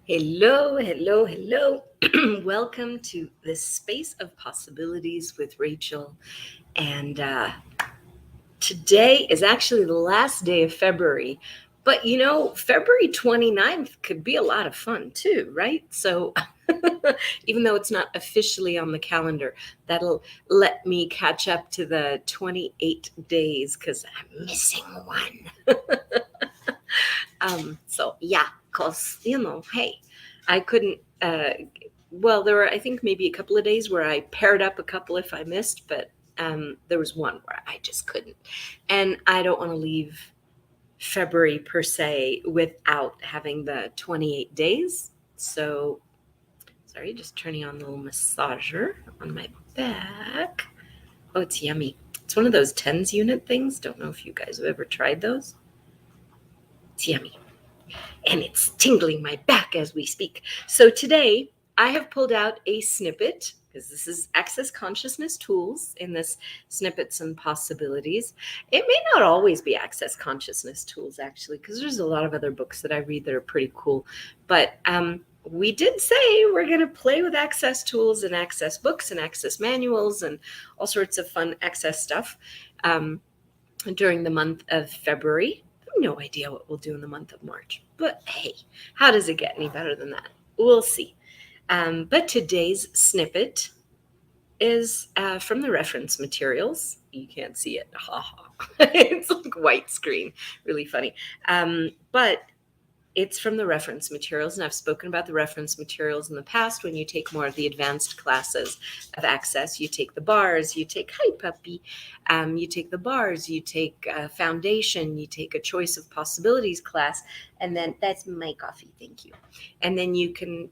Hello, hello, hello. Welcome to this space of possibilities with Rachel. And today is actually the last day of February. But February 29th could be a lot of fun too, right? So even though it's not officially on the calendar, that'll let me catch up to the 28 days because I'm missing one. So yeah, cause hey, I couldn't. Well, there were I think maybe a couple of days where I paired up a couple if I missed, but there was one where I just couldn't, and I don't want to leave February per se without having the 28 days. So sorry, just turning on the little massager on my back. Oh, it's yummy. It's one of those TENS unit things. Don't know if you guys have ever tried those. It's yummy. And it's tingling my back as we speak. So today I have pulled out a snippet because this is Access Consciousness Tools in this Snippets and Possibilities. It may not always be Access Consciousness Tools, actually, because there's a lot of other books that I read that are pretty cool. But we did say we're going to play with Access tools and Access books and Access manuals and all sorts of fun Access stuff during the month of February. No idea what we'll do in the month of March. But hey, how does it get any better than that? We'll see. But today's snippet is from the reference materials. You can't see it. Ha ha. It's like white screen. Really funny. But it's from the reference materials, and I've spoken about the reference materials in the past. When you take more of the advanced classes of Access, you take the bars, you take Hi Puppy, you take the bars, you take Foundation, you take a Choice of Possibilities class, and then that's my coffee, thank you. And then you can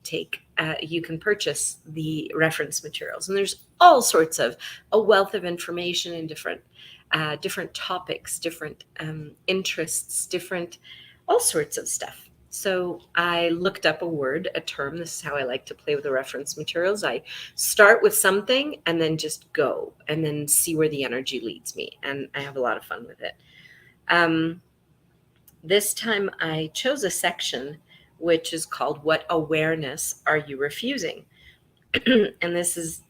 purchase the reference materials, and there's all sorts of a wealth of information in different topics, different interests, different all sorts of stuff. So I looked up a term. This is how I like to play with the reference materials. I start with something and then just go and then see where the energy leads me. And I have a lot of fun with it. This time I chose a section which is called What Awareness Are You Refusing? And this is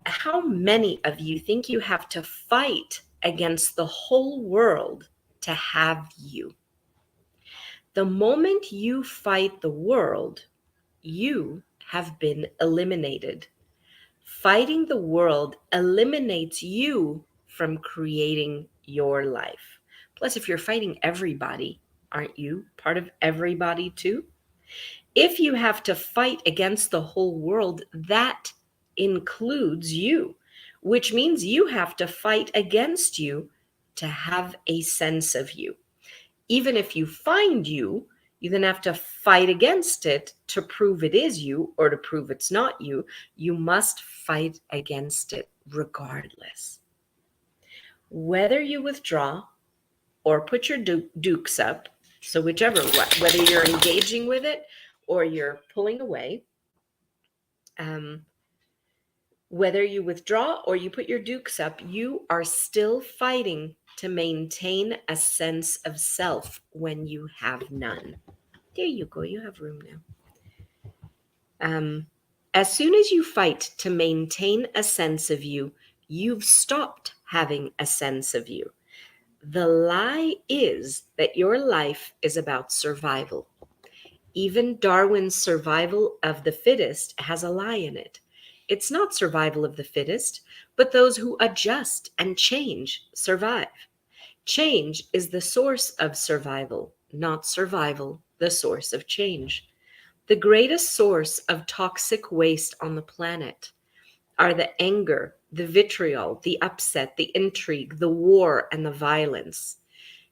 how many of you think you have to fight against the whole world to have you? The moment you fight the world, you have been eliminated. Fighting the world eliminates you from creating your life. Plus, if you're fighting everybody, aren't you part of everybody too? If you have to fight against the whole world, that includes you, which means you have to fight against you to have a sense of you. Even if you find you then have to fight against it to prove it is you or to prove it's not you. You must fight against it regardless. Whether you withdraw or put your dukes up, so whichever way, whether you're engaging with it or you're pulling away, whether you withdraw or you put your dukes up, you are still fighting to maintain a sense of self when you have none. There you go. You have room now. As soon as you fight to maintain a sense of you, you've stopped having a sense of you. The lie is that your life is about survival. Even Darwin's survival of the fittest has a lie in it. It's not survival of the fittest, but those who adjust and change survive. Change is the source of survival, not survival the source of change. The greatest source of toxic waste on the planet are the anger, the vitriol, the upset, the intrigue, the war, and the violence.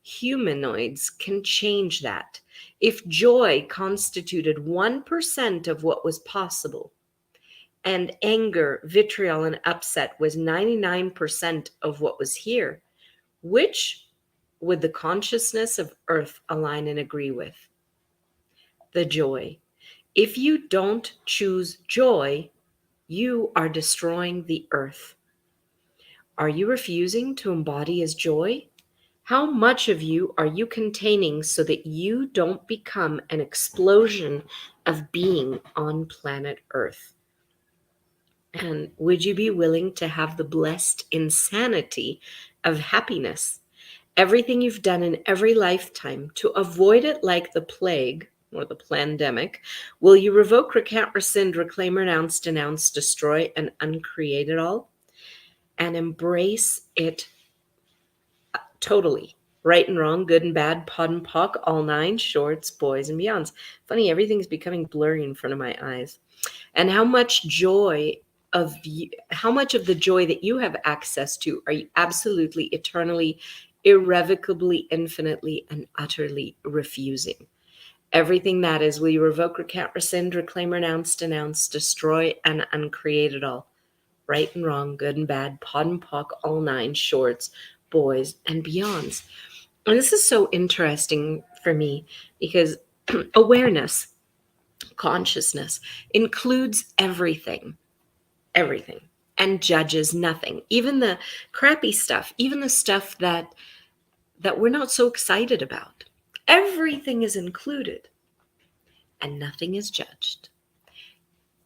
Humanoids can change that. If joy constituted 1% of what was possible, and anger, vitriol, and upset was 99% of what was here, which would the consciousness of Earth align and agree with? The joy. If you don't choose joy, you are destroying the Earth. Are you refusing to embody as joy? How much of you are you containing so that you don't become an explosion of being on planet Earth? And would you be willing to have the blessed insanity of happiness? Everything you've done in every lifetime to avoid it like the plague or the plandemic, will you revoke, recant, rescind, reclaim, renounce, denounce, destroy, and uncreate it all? And embrace it totally. Right and wrong, good and bad, pod and pock, all nine, shorts, boys and beyonds. Funny, everything's becoming blurry in front of my eyes. And how much how much of the joy that you have access to are you absolutely, eternally, irrevocably, infinitely, and utterly refusing? Everything that is, will you revoke, recant, rescind, reclaim, renounce, denounce, destroy, and uncreate it all? Right and wrong, good and bad, pod and pock, all nine, shorts, boys, and beyonds. And this is so interesting for me because awareness, consciousness includes everything, and judges nothing, even the crappy stuff, even the stuff that we're not so excited about. Everything is included and nothing is judged.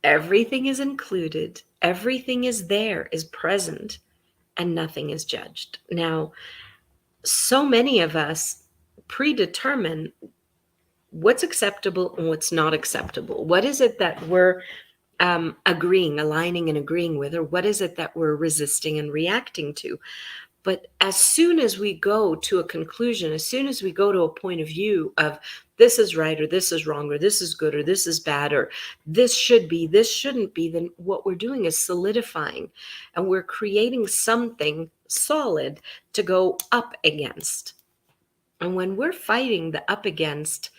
Everything is included, everything is there, is present, and nothing is judged. Now, so many of us predetermine what's acceptable and what's not acceptable. What is it that we're aligning and agreeing with, or what is it that we're resisting and reacting to? But as soon as we go to a conclusion, as soon as we go to a point of view of this is right or this is wrong or this is good or this is bad or this should be, this shouldn't be, then what we're doing is solidifying and we're creating something solid to go up against. And when we're fighting the up against,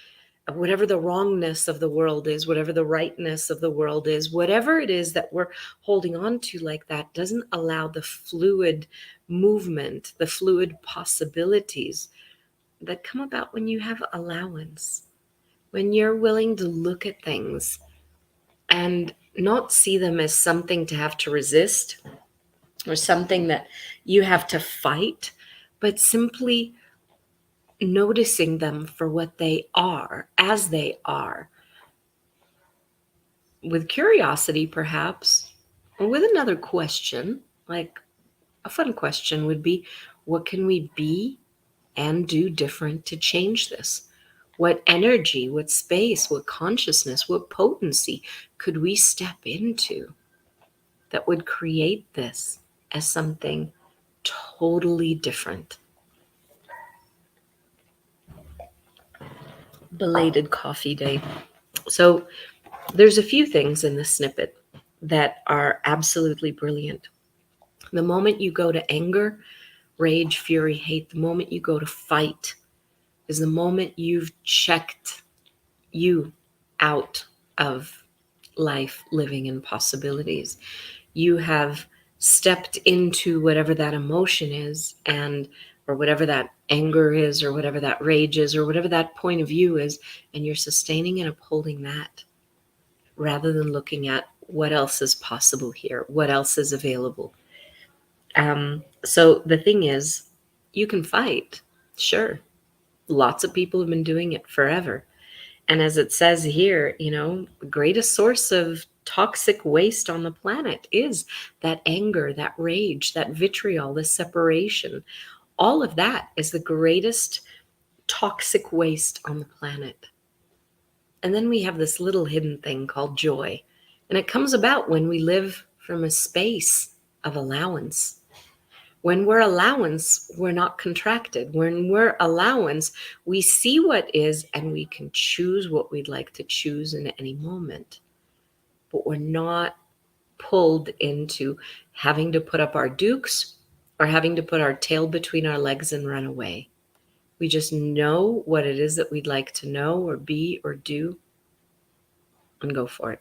whatever the wrongness of the world is, whatever the rightness of the world is, whatever it is that we're holding on to like that doesn't allow the fluid movement, the fluid possibilities that come about when you have allowance, when you're willing to look at things and not see them as something to have to resist or something that you have to fight, but simply noticing them for what they are, as they are, with curiosity perhaps, or with another question. Like a fun question would be, what can we be and do different to change this? What energy, what space, what consciousness, what potency could we step into that would create this as something totally different? Belated coffee day. So there's a few things in this snippet that are absolutely brilliant. The moment you go to anger, rage, fury, hate, the moment you go to fight is the moment you've checked you out of life, living, and possibilities. You have stepped into whatever that emotion is, and or whatever that anger is, or whatever that rage is, or whatever that point of view is, and you're sustaining and upholding that rather than looking at what else is possible here, what else is available. So the thing is, you can fight, sure. Lots of people have been doing it forever. And as it says here, the greatest source of toxic waste on the planet is that anger, that rage, that vitriol, the separation. All of that is the greatest toxic waste on the planet. And then we have this little hidden thing called joy. And it comes about when we live from a space of allowance. When we're allowance, we're not contracted. When we're allowance, we see what is and we can choose what we'd like to choose in any moment. But we're not pulled into having to put up our dukes or having to put our tail between our legs and run away. We just know what it is that we'd like to know or be or do and go for it.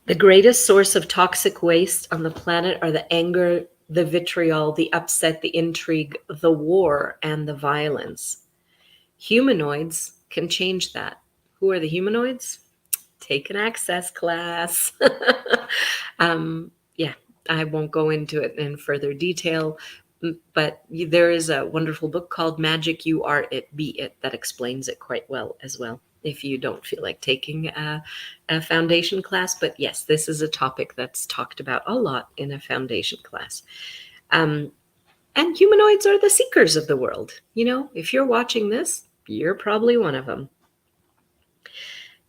The greatest source of toxic waste on the planet are the anger, the vitriol, the upset, the intrigue, the war, and the violence. Humanoids can change that. Who are the humanoids? Take an access class. Yeah, I won't go into it in further detail, But there is a wonderful book called Magic You Are It, Be It that explains it quite well as well, if you don't feel like taking a foundation class. But yes, this is a topic that's talked about a lot in a foundation class. And humanoids are the seekers of the world. You know, if you're watching this, you're probably one of them.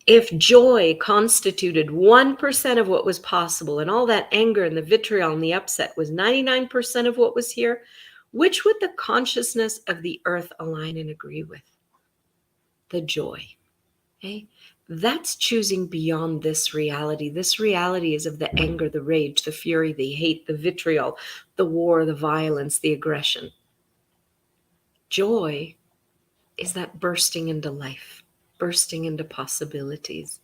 If joy constituted 1% of what was possible, and all that anger and the vitriol and the upset was 99% of what was here, which would the consciousness of the earth align and agree with? The joy. Okay? That's choosing beyond this reality. This reality is of the anger, the rage, the fury, the hate, the vitriol, the war, the violence, the aggression. Joy is that bursting into life, bursting into possibilities,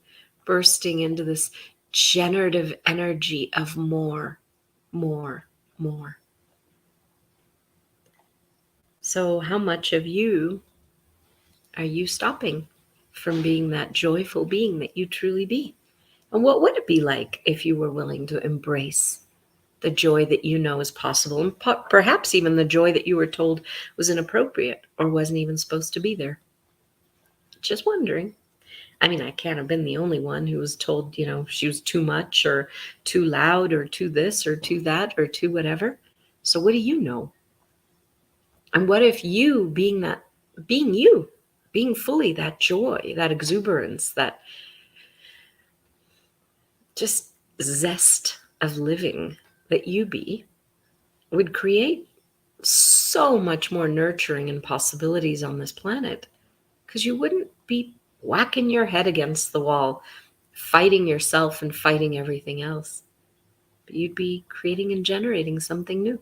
bursting into this generative energy of more, more, more. So how much of you are you stopping from being that joyful being that you truly be? And what would it be like if you were willing to embrace the joy that you know is possible, and perhaps even the joy that you were told was inappropriate or wasn't even supposed to be there? Just wondering. I mean, I can't have been the only one who was told, you know, she was too much or too loud or too this or too that or too whatever. So what do you know? And what if you being that, being you, being fully that joy, that exuberance, that just zest of living that you be, would create so much more nurturing and possibilities on this planet, because you wouldn't be whacking your head against the wall, fighting yourself and fighting everything else. But you'd be creating and generating something new.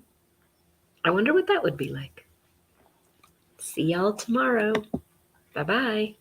I wonder what that would be like. See y'all tomorrow. Bye-bye.